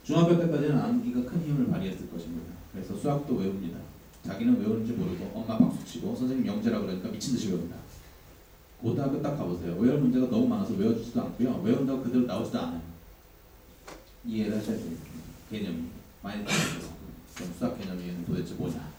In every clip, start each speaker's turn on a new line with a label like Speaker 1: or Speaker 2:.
Speaker 1: 중학교 때까지는 암기가 큰 힘을 발휘했을 것입니다. 그래서 수학도 외웁니다. 자기는 외우는지 모르고 엄마 박수치고 선생님 영재라 그러니까 미친듯이 외웁니다. 고등학교 딱 가보세요. 외울 문제가 너무 많아서 외워지지도 않고요. 외운다고 그대로 나오지도 않아요. 이해를 하셔야 됩니다. 개념이 많이 달라져서 그럼 수학 개념이 도대체 뭐냐.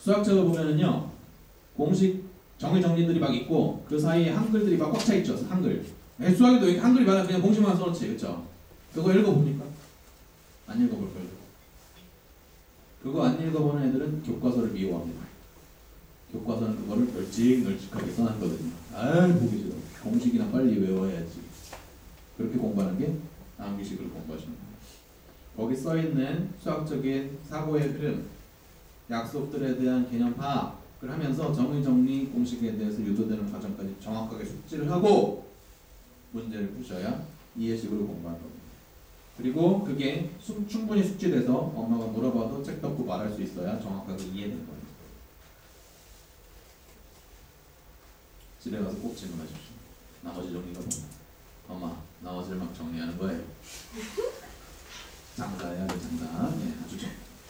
Speaker 1: 수학책을 보면은요 공식 정리들이 막 있고 그 사이에 한글들이 막 꽉 차 있죠. 한글. 수학에도 이렇게 한글이 많아. 그냥 공식만 써놓지, 그렇죠? 그거 읽어봅니까? 안 읽어볼 거예요. 그거 안 읽어보는 애들은 교과서를 미워합니다. 교과서는 그거를 널찍널찍하게 써놨거든요. 아이 보기 싫어. 공식이나 빨리 외워야지. 그렇게 공부하는 게 암기식을 공부하시는 거예요. 거기 써있는 수학적인 사고의 흐름, 약속들에 대한 개념 파악을 하면서 정의 공식에 대해서 유도되는 과정까지 정확하게 숙지를 하고 문제를 푸셔야 이해식으로 공부하는 겁니다. 그리고 그게 충분히 숙지돼서 엄마가 물어봐도 책 덮고 말할 수 있어야 정확하게 이해되는 거예요. 집에 가서 꼭 질문하십시오. 나머지 정리가 뭐냐? 엄마, 나머지를 막 정리하는 거예요. 장사해야 돼, 장사. 네, 아주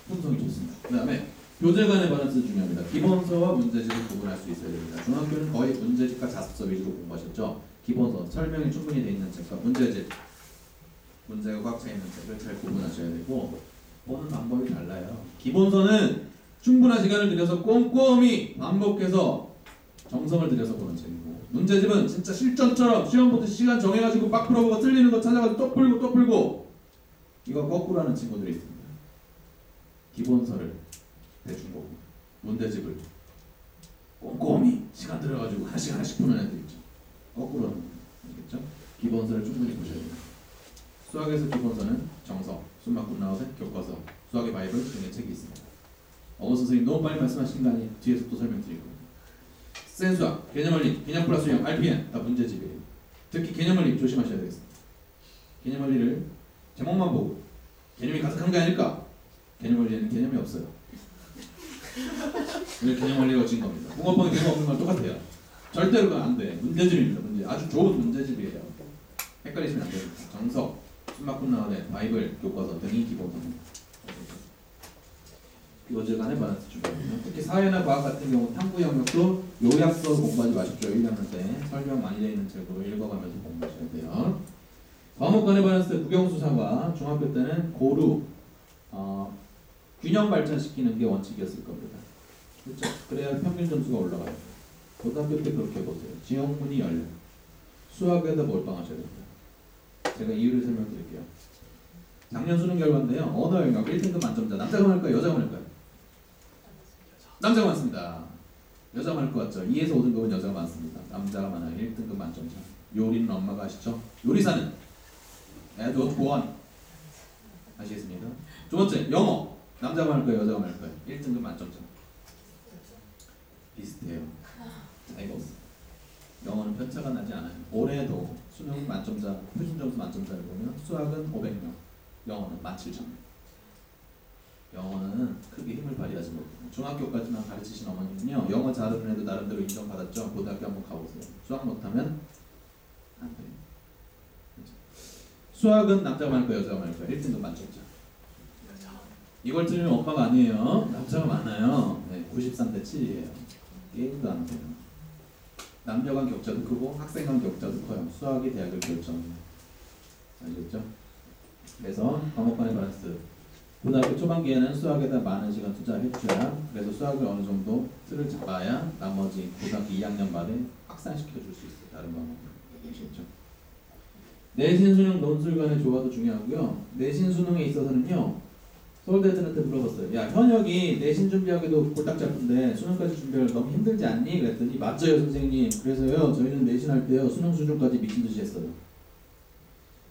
Speaker 1: fun성이 좋습니다. 그 다음에 교재간의 밸런스 중요합니다. 기본서와 문제집을 구분할 수 있어야 됩니다. 중학교는 거의 문제집과 자습서 위주로 공부하셨죠? 기본서, 설명이 충분히 되어 있는 책과 문제집, 문제가 꽉 차 있는 책을 잘 구분하셔야 되고 보는 방법이 달라요. 기본서는 충분한 시간을 들여서 꼼꼼히 반복해서 정성을 들여서 보는 책이고 문제집은 진짜 실전처럼 시험 보듯이 시간 정해가지고 막 풀어보고 틀리는 거 찾아가지고 또 풀고 이거 거꾸로 하는 친구들이 있습니다. 기본서를 대충 보고 문제집을 꼼꼼히 시간 들여가지고 하나씩 푸는 애들 있죠. 거꾸로 하는 거예요. 알겠죠? 기본서를 충분히 보셔야 돼요. 수학에서 기본서는 정석, 숨막고 나오는 교과서, 수학의 바이블 등의 책이 있습니다. 어거 선생님 너무 빨리 말씀하시는 거 아니에요? 뒤에서 또 설명드릴 겁니다. 센수학, 개념원리, 개념 플러스 유형, RPN 다 문제집이에요. 특히 개념원리 조심하셔야 되겠습니다. 개념원리를 제목만 보고 개념이 가득한 게 아닐까? 개념원리에는 개념이 없어요. 왜 개념원리가 진 겁니다. 붕어빵이 개념 없는 건 똑같아요. 절대로 그건 안 돼. 문제집입니다. 문제. 아주 좋은 문제집이에요. 헷갈리시면 안 됩니다. 정석, 숨막고 나오는 바이블, 교과서 등이 기본입니다. 교재간의 밸런스 중요합니다. 특히 사회나 과학 같은 경우 탐구 영역도 요약서 공부하지 마십시오. 1학년 때 설명 많이 되어 있는 책으로 읽어가면서 공부하셔야 돼요. 과목간의 밸런스 국영수사과 중학교 때는 고루 균형 발전시키는 게 원칙이었을 겁니다. 그렇죠? 그래야 평균 점수가 올라가요. 고등학교 때 그렇게 해보세요. 지형문이 열려. 수학에다 몰빵하셔야 됩니다. 제가 이유를 설명드릴게요. 작년 수능 결과인데요. 언어 영역 1등급 만점자 남자가 많을까요? 여자가 많을까요? 남자가 많습니다. 여자가 많을 것 같죠? 2에서 5등급은 여자가 많습니다. 남자가 많아요. 1등급 만점자. 요리는 엄마가 아시죠? 요리사는 에드워드 보안 아시겠습니까? 두 번째 영어 남자가 많을까요? 여자가 많을까요? 1등급 만점자. 비슷해요. 차이가 없어요. 영어는 편차가 나지 않아요. 올해도 수능 만점자, 표준 점수 만점자를 보면 수학은 500명, 영어는 17,000명. 영어는 크게 힘을 발휘하지 못해요. 중학교까지만 가르치신 어머니는요, 영어 잘하는 애도 나름대로 인정받았죠. 고등학교 한번 가보세요. 수학 못하면 안 돼요. 수학은 남자가 많을까요? 여자가 많을까요? 1등급 만점자. 이걸 들으면 엄마가 아니에요. 남자가 많아요. 네, 93대 7이에요. 게임도 안 돼요. 남녀 간 격차도 크고 학생 간 격차도 커요. 수학이 대학을 결정해요. 알겠죠? 그래서 과목 간의 밸런스. 고등학교 초반기에는 수학에다 많은 시간 투자해줘야 그래서 수학을 어느 정도 틀을 잡아야 나머지 고등학교 2학년 말에 확산시켜 줄 수 있어요. 다른 과목. 아시겠죠? 내신 수능 논술 간의 조화도 중요하고요. 내신 수능에 있어서는요. 서울대 애들한테 물어봤어요. 야, 현역이 내신 준비하기도 골딱 잡은데 수능까지 준비하기 너무 힘들지 않니? 그랬더니 맞아요 선생님. 그래서요 저희는 내신할 때요 수능 수준까지 미친듯이 했어요.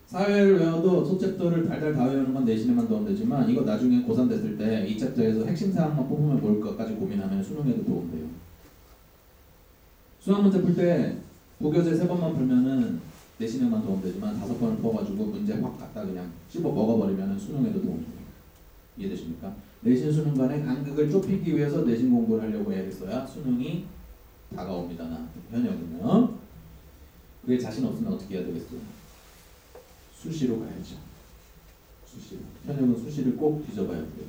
Speaker 1: 사회를 외워도 소챕터를 달달 다 외우는 건 내신에만 도움 되지만 이거 나중에 고3 됐을 때 이 챕터에서 핵심 사항만 뽑으면 뭘까까지 고민하면 수능에도 도움 돼요. 수학 문제 풀 때 부교재 3번만 풀면은 내신에만 도움 되지만 5번을 풀어가지고 문제 확 갖다 그냥 씹어 먹어버리면 수능에도 도움 돼요. 이해되십니까? 내신 수능 간의 간극을 좁히기 위해서 내신 공부를 하려고 애를 수능이 다가옵니다. 나한테 현역이면 그게 자신 없으면 어떻게 해야 되겠어요? 수시로 가야죠. 수시로. 현역은 수시를 꼭 뒤져봐야 돼요.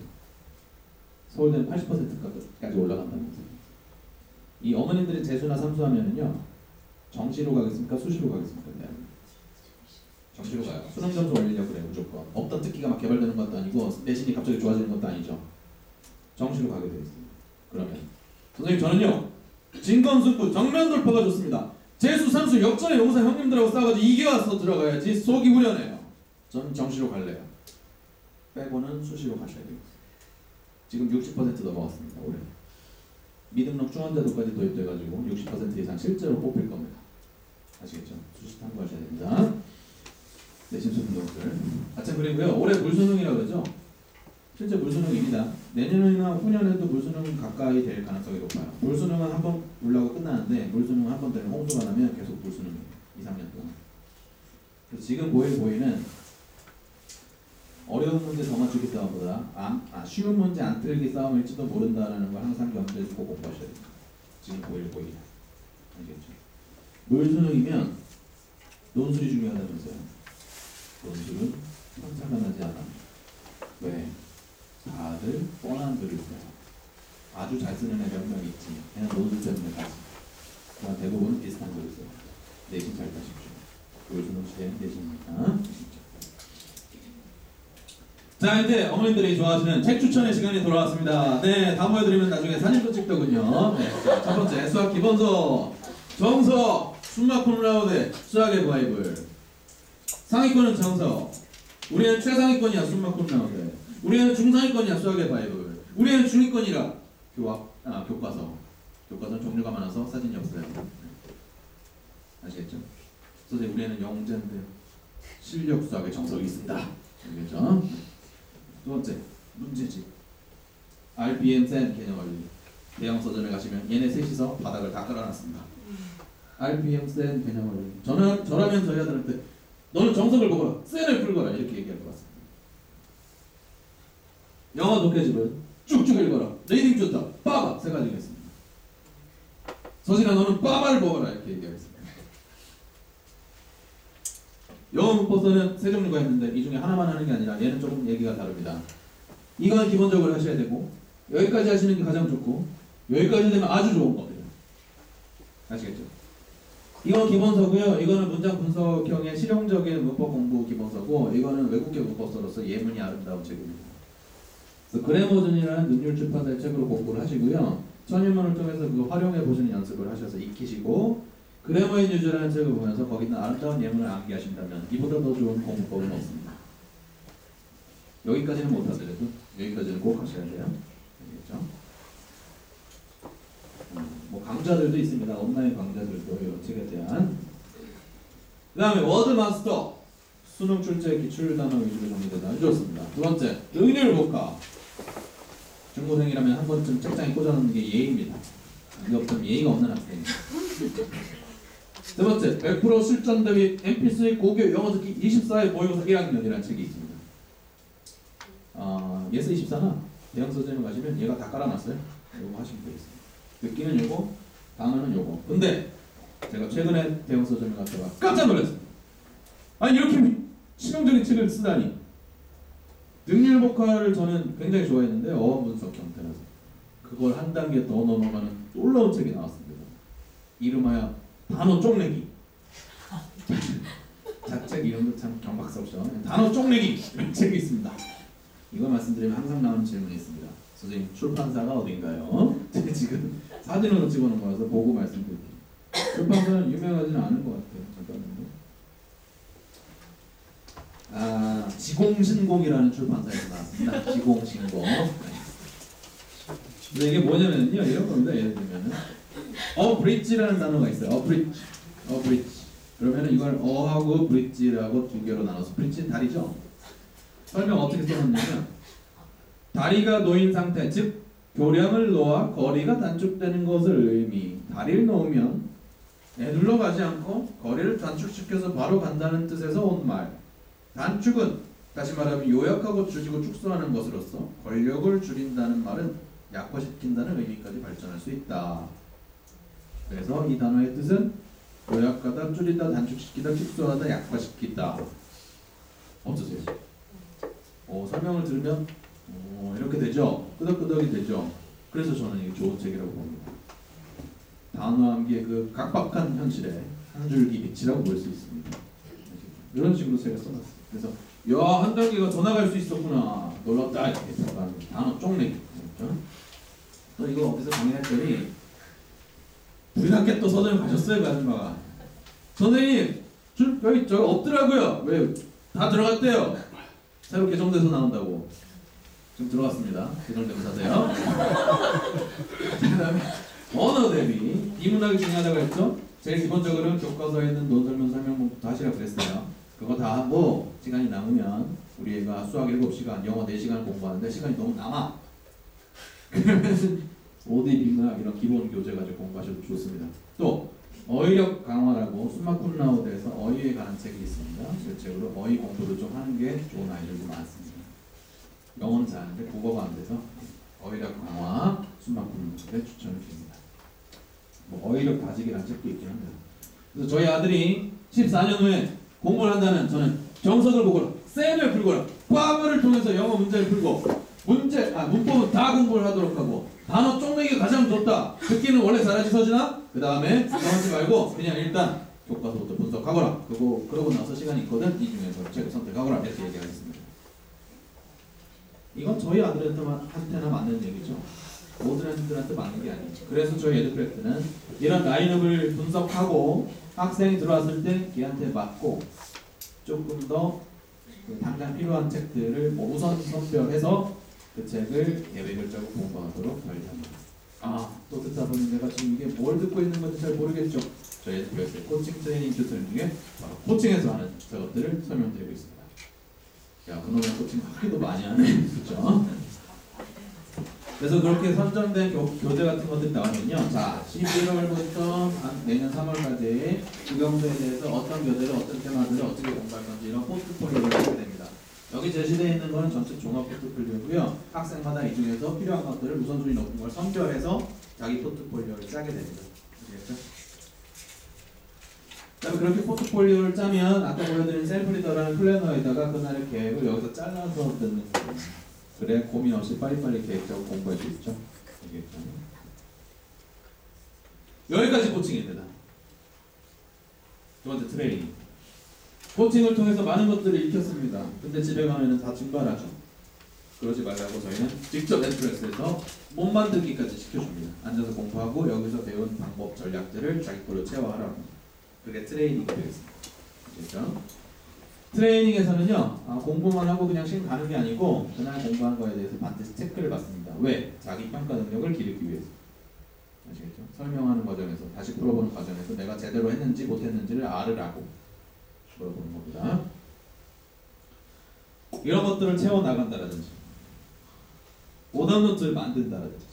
Speaker 1: 서울대는 80%까지 올라간다면서. 이 어머님들이 재수나 삼수하면은요, 정시로 가겠습니까? 수시로 가겠습니까? 네. 정시로 가요. 수능 점수 올리려고 그래요, 무조건. 없던 특기가 막 개발되는 것도 아니고 내신이 갑자기 좋아지는 것도 아니죠. 정시로 가게 되어 있습니다. 그러면 선생님 저는요, 진검승부 정면 돌파가 좋습니다. 재수, 삼수, 역전의 용사 형님들하고 싸워가지고 이겨와서 들어가야지 속이 후련해요. 저는 정시로 갈래요. 빼고는 수시로 가셔야 돼요. 지금 60% 넘어갔습니다. 올해. 미등록 중환자도까지 도입돼가지고 60% 이상 실제로 뽑힐 겁니다. 아시겠죠? 수시 탐구하셔야 됩니다. 내신 수능들. 아참 그리고요, 올해 물수능이라고 그러죠? 실제 물수능입니다. 내년이나 후년에도 물수능 가까이 될 가능성이 높아요. 물수능은 한 번 불나고 끝나는데 물수능은 한 번 되면 홍수가 나면 계속 물수능이에요. 2, 3년 동안. 그래서 지금 보이는 어려운 문제 더 맞추기 싸움보다 쉬운 문제 안 틀기 싸움일지도 모른다라는 걸 항상 염두에 두고 공부하셔야 됩니다. 지금 보이는. 아시겠죠? 물수능이면 논술이 중요하다면서요. 논술은 편차가 나지 않아. 왜? 다들 뻔한 글을 써요. 아주 잘 쓰는 애가 한 명 있지. 걔는 논술 때문에 가지. 그냥 대부분은 비슷한 글을 써요. 내신 잘 따십시오. 물수능 시대는 내신입니다. 자, 이제 어머님들이 좋아하시는 책 추천의 시간이 돌아왔습니다. 네, 다 모여드리면 나중에 사진도 찍더군요. 네, 자, 첫 번째 수학 기본서 정석 숨마 콤라우드 수학의 바이블. 상위권은 정석. 우리는 최상위권이야 숨마 콤라우드. 우리는 중상위권이야 수학의 바이블. 우리는 중위권이라 교과서. 교과서는 종류가 많아서 사진이 없어요. 아시겠죠? 선생님 우리는 영재인데요. 실력 수학의 정석이 있습니다. 알겠죠? 두 번째, 문제집. RBM 쌤 개념 원리. 대형 서점에 가시면 얘네 셋이서 바닥을 다 깔아놨습니다. RBM 쌤 개념 원리. 저라면 저희 아들한테 너는 정석을 보거라, 쌤을 풀거라 이렇게 얘기할 것 같습니다. 영어 독해집은 쭉쭉 읽어라. 리딩 좋다. 빠바 세 가지가 있습니다. 서진아 너는 빠바를 보거라 이렇게 얘기하겠습니다. 영어 문법서는 세 종류가 있는데 이 중에 하나만 하는 게 아니라 얘는 조금 얘기가 다릅니다. 이건 기본적으로 하셔야 되고 여기까지 하시는 게 가장 좋고 여기까지 되면 아주 좋은 겁니다. 아시겠죠? 이건 기본서고요. 이거는 문장 분석형의 실용적인 문법 공부 기본서고 이거는 외국계 문법서로서 예문이 아름다운 책입니다. 그래서 그래머준이라는 능률 출판사의 책으로 공부를 하시고요. 천인문을 통해서 그거 활용해 보시는 연습을 하셔서 익히시고 그래머인 유저라는 책을 보면서 거기 있는 아름다운 예문을 암기하신다면 이보다 더 좋은 공부법은 없습니다. 여기까지는 못하더라도 여기까지는 꼭 하셔야 돼요. 알겠죠? 뭐 강좌들도 있습니다. 온라인 강좌들도 이런 책에 대한. 그 다음에 워드마스터. 수능 출제 기출 단어 위주로 정리되다 아주 좋습니다. 두 번째, 능률 복화. 중고생이라면 한 번쯤 책장에 꽂아놓는 게 예의입니다. 이게 없으면 예의가 없는 학생입니다. 세 번째, 100% 실전 대비 MP3 고교 영어 듣기 24회 모의고사 1학년이라는 책이 있습니다. 예스 24나 대형 서점에 가시면 얘가 다 깔아놨어요. 이거 하시면 되겠습니다. 듣기는 요거, 단어는 요거. 근데 제가 최근에 대형 서점에 갔다가 깜짝 놀랐어요. 아니 이렇게 실용적인 책을 쓰다니. 능률 복화를 저는 굉장히 좋아했는데 어원 분석 형태라서 그걸 한 단계 더 넘어가는 놀라운 책이 나왔습니다. 이름하여 단어 쪽내기. 자책 이름도 참 경박스럽죠. 단어 쪽내기 이런 책이 있습니다. 이거 말씀드리면 항상 나오는 질문이 있습니다. 선생님 출판사가 어딘가요? 제가 지금 사진으로 찍어놓은 거라서 보고 말씀드릴게요. 출판사는 유명하지는 않은 것 같아요. 잠깐만요. 지공신공이라는 출판사에서 나왔습니다. 지공신공. 근데 이게 뭐냐면요, 이런 겁니다. 예를 들면은 브릿지라는 단어가 있어요. 브릿지. 그러면은 이걸 어하고 브릿지라고 두 개로 나눠서 브릿지는 다리죠. 설명 어떻게 써놨냐면 다리가 놓인 상태, 즉 교량을 놓아 거리가 단축되는 것을 의미. 다리를 놓으면 애둘러 가지 않고 거리를 단축시켜서 바로 간다는 뜻에서 온 말. 단축은 다시 말하면 요약하고 줄이고 축소하는 것으로서 권력을 줄인다는 말은 약화시킨다는 의미까지 발전할 수 있다. 그래서 이 단어의 뜻은 요약하다, 줄이다, 단축시키다, 축소하다, 약화시키다. 없으세요? 설명을 들으면 이렇게 되죠. 끄덕끄덕이 되죠. 그래서 저는 이게 좋은 책이라고 봅니다. 단어 암기의 그 각박한 현실에 한 줄기 빛이라고 볼 수 있습니다. 이런 식으로 제가 써놨어요. 그래서 야, 한 단계가 더 나갈 수 있었구나. 놀랍다. 이렇게 평가합니다. 단어 쪽내기. 그렇죠? 또 이거 어디서 강의했더니 우리 학교 또 서점에 가셨어요, 그 아줌마가. 선생님, 여기 저기 없더라고요. 왜? 다 들어갔대요. 새로 개정돼서 나온다고. 지금 들어갔습니다. 개정돼서 사세요. 그 다음에 언어 대비. 비문학이 중요하다고 했죠? 제일 기본적으로는 교과서에 있는 논설문 설명문부터 하시라고 그랬어요. 그거 다 하고 시간이 남으면 우리 애가 수학 7시간, 영어 4시간 공부하는데 시간이 너무 남아. 그러면 OD 비문학 이런 기본 교재 가지고 공부하셔도 좋습니다. 또 어휘력 강화라고 숨마쿰라우드에서 어휘에 관한 책이 있습니다. 그 책으로 어휘 공부를 좀 하는 게 좋은 아이들도 많습니다. 영어는 잘하는데 국어가 안 돼서 어휘력 강화 숨마쿰라우드에 추천을 드립니다. 뭐 어휘력 다지기라는 책도 있긴 합니다. 그래서 저희 아들이 14년 후에 공부를 한다면 저는 정석을 보거나 쌤을 풀거나 과거를 통해서 영어 문제를 풀고 문법은 다 공부를 하도록 하고 단어 쪽내기가 가장 좋다. 듣기는 원래 잘하지 서진아? 그 다음에 하지 말고 그냥 일단 교과서부터 분석하거라. 그러고 나서 시간이 있거든. 이 중에서 책을 선택하거라. 이렇게 얘기하겠습니다. 이건 저희 아들한테나 맞는 얘기죠. 모든 애들한테 맞는 게 아니죠. 그래서 저희 에듀크래프트는 이런 라인업을 분석하고 학생이 들어왔을 때 걔한테 맞고 조금 더 당장 필요한 책들을 우선 선별해서 그 책을 계획을 짜고 공부하도록 관리합니다. 또 듣다 보니 내가 지금 이게 뭘 듣고 있는 건지 잘 모르겠죠. 저희 에듀크래프트의 코칭 트레이닝 튜토링 중에 바로 코칭에서 하는 작업들을 설명드리고 있습니다. 야, 그놈의 코칭 하기도 많이 하네. 그렇죠? 그래서 그렇게 선정된 교재 같은 것들이 나오면요. 자, 11월부터 내년 3월까지 국영수에 대해서 어떤 교재를 어떤 테마들을 어떻게 공부할 건지 이런 포트폴리오를 하게 됩니다. 여기 제시되어 있는 것은 전체 종합 포트폴리오고요. 학생마다 이 중에서 필요한 것들을 우선순위 높은 걸 선별해서 자기 포트폴리오를 짜게 됩니다. 아시겠죠? 그다음에 그렇게 포트폴리오를 짜면 아까 보여드린 셀프리더라는 플래너에다가 그날의 계획을 여기서 잘라서 듣는 거예요. 그래 고민 없이 빨리빨리 계획 짜고 공부할 수 있죠. 알겠죠? 여기까지 코칭입니다. 두 번째 트레이닝. 코칭을 통해서 많은 것들을 익혔습니다. 근데 집에 가면은 다 증발하죠. 그러지 말라고 저희는 직접 에듀크래프트에서 몸 만들기까지 시켜줍니다. 앉아서 공부하고 여기서 배운 방법, 전략들을 자기 걸로 체화하라고. 그게 트레이닝이 되겠습니다. 알겠죠? 트레이닝에서는요, 공부만 하고 그냥 시험 가는 게 아니고 그날 공부한 거에 대해서 반드시 체크를 받습니다. 왜? 자기 평가 능력을 기르기 위해서. 아시겠죠? 설명하는 과정에서, 다시 풀어보는 과정에서 내가 제대로 했는지 못했는지를 알으라고 물어보는 겁니다. 이런 것들을 채워나간다라든지 오답노트를 만든다라든지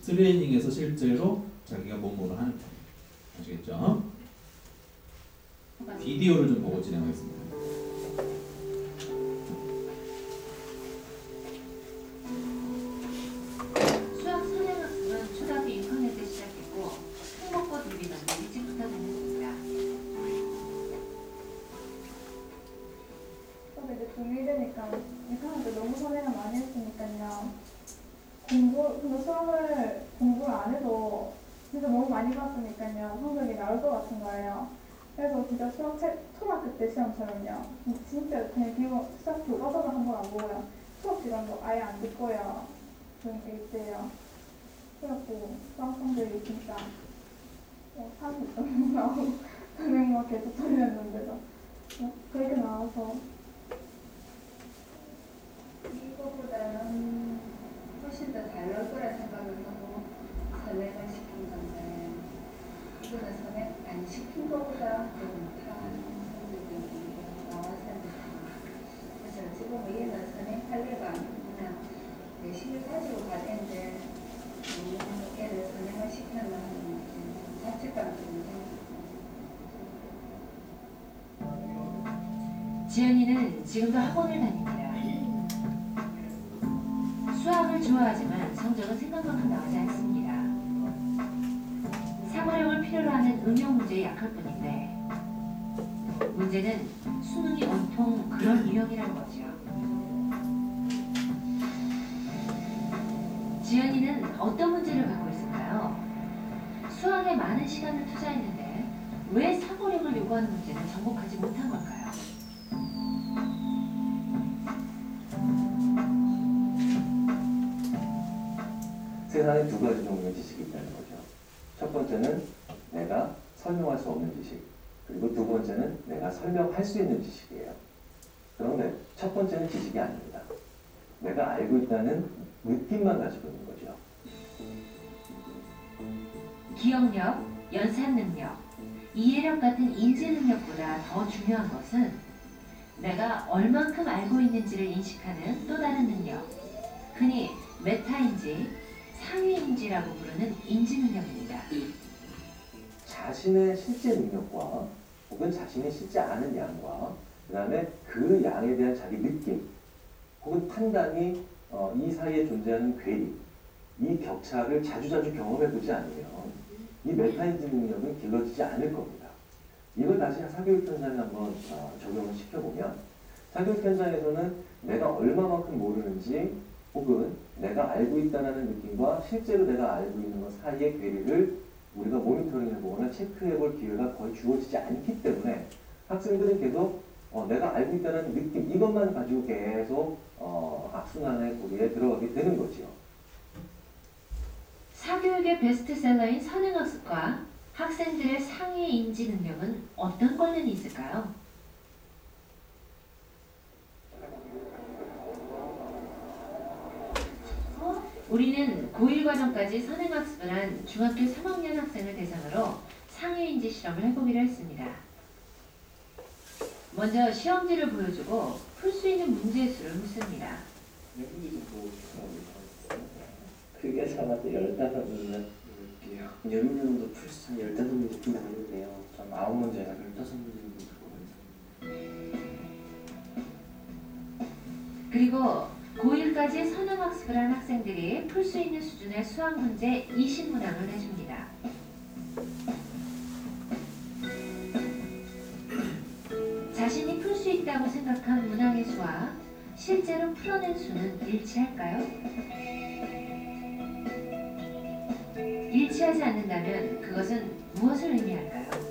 Speaker 1: 트레이닝에서 실제로 자기가 몸으로 하는 거. 아시겠죠? 비디오를 좀 보고 진행하겠습니다.
Speaker 2: 수학 선행학습은 초등학교 6학년 때 시작했고 특목고 대비는 일찍부터 다녔습니다.
Speaker 3: 저도 이제 중1 되니까 6학년 때 너무 선행을 많이 했으니까요. 근데 수학을 공부를 안 해도 진짜 너무 많이 봤으니까요. 성적이 나올 것 같은 거예요. 그래서 진짜 수학 초등학교 때 시험처럼요. 진짜 그냥 기본 수학 교과서도 한 번 안 보고요. 수업 시간도 아예 안 듣고요. 그러니까 이때요. 그래갖고 수학 성적이 진짜 30점 나오고 선생님과 계속 돌렸는데도 그렇게 나와서
Speaker 2: 이거보다는 훨씬 더 잘 나올 거라 생각을 하고 선행을 시킨 건데 이거는 선행 안 시킨 것보다 더 못한 성적이 나왔었는데 그래서 지금 얘는 선행 판례가 그냥 내신을 가지고 가는데 얘를 선행을 시켜놓은 자책감이 굉장히 지연이는 지금도 학원을 다닙니다. 수학을 좋아하지만 성적은 생각만큼 나오지 않습니다. 사고력을 필요로 하는 응용 문제에 약할 뿐인데
Speaker 4: 문제는 수능이 온통 그런 유형이라는 거죠. 지연이는 어떤 문제를 갖고 있을까요? 수학에 많은 시간을 투자했는데 왜 사고력을 요구하는 문제는 정복하지 못한 걸까요?
Speaker 5: 세상에 두 가지 종류의 지식이 있다는 거죠. 첫 번째는 내가 설명할 수 없는 지식, 그리고 두 번째는 내가 설명할 수 있는 지식이에요. 그런데 첫 번째는 지식이 아닙니다. 내가 알고 있다는 느낌만 가지고 있는 거죠.
Speaker 4: 기억력, 연산 능력, 이해력 같은 인지 능력보다 더 중요한 것은 내가 얼만큼 알고 있는지를 인식하는 또 다른 능력, 흔히 메타인지, 상위인지라고 부르는 인지 능력입니다.
Speaker 5: 자신의 실제 능력과 혹은 자신이 실제 아는 양과 그 다음에 그 양에 대한 자기 느낌 혹은 판단이 이 사이에 존재하는 괴리, 이 격차를 자주자주 경험해보지 않으면 이 메타인지 능력은 길러지지 않을 겁니다. 이걸 다시 사교육 현장에 한번 적용을 시켜보면 사교육 현장에서는 내가 얼마만큼 모르는지 혹은 내가 알고 있다는 느낌과 실제로 내가 알고 있는 것 사이의 괴리를 우리가 모니터링해보거나 체크해볼 기회가 거의 주어지지 않기 때문에 학생들은 계속 내가 알고 있다는 느낌 이것만 가지고 계속 악순환의 고리에 들어가게 되는 거죠.
Speaker 4: 사교육의 베스트셀러인 선행학습과 학생들의 상위 인지 능력은 어떤 관련이 있을까요? 우리는 고1 과정까지 선행학습을 한 중학교 3학년 학생을 대상으로 상위 인지 실험을 해보기로 했습니다. 먼저 시험지를 보여주고 풀 수 있는 문제 수를 묻습니다.
Speaker 6: 크게 잡아서 15문제 여러 정도 풀수 15문제 좀 나오는데요. 전 9문제나 15문제 정도 들어가요.
Speaker 4: 그리고 고1까지 선행학습을 한 학생들이 풀 수 있는 수준의 수학 문제 20문항을 내줍니다. 자신이 풀 수 있다고 생각한 문항의 수와 실제로 풀어낸 수는 일치할까요? 일치하지 않는다면 그것은 무엇을 의미할까요?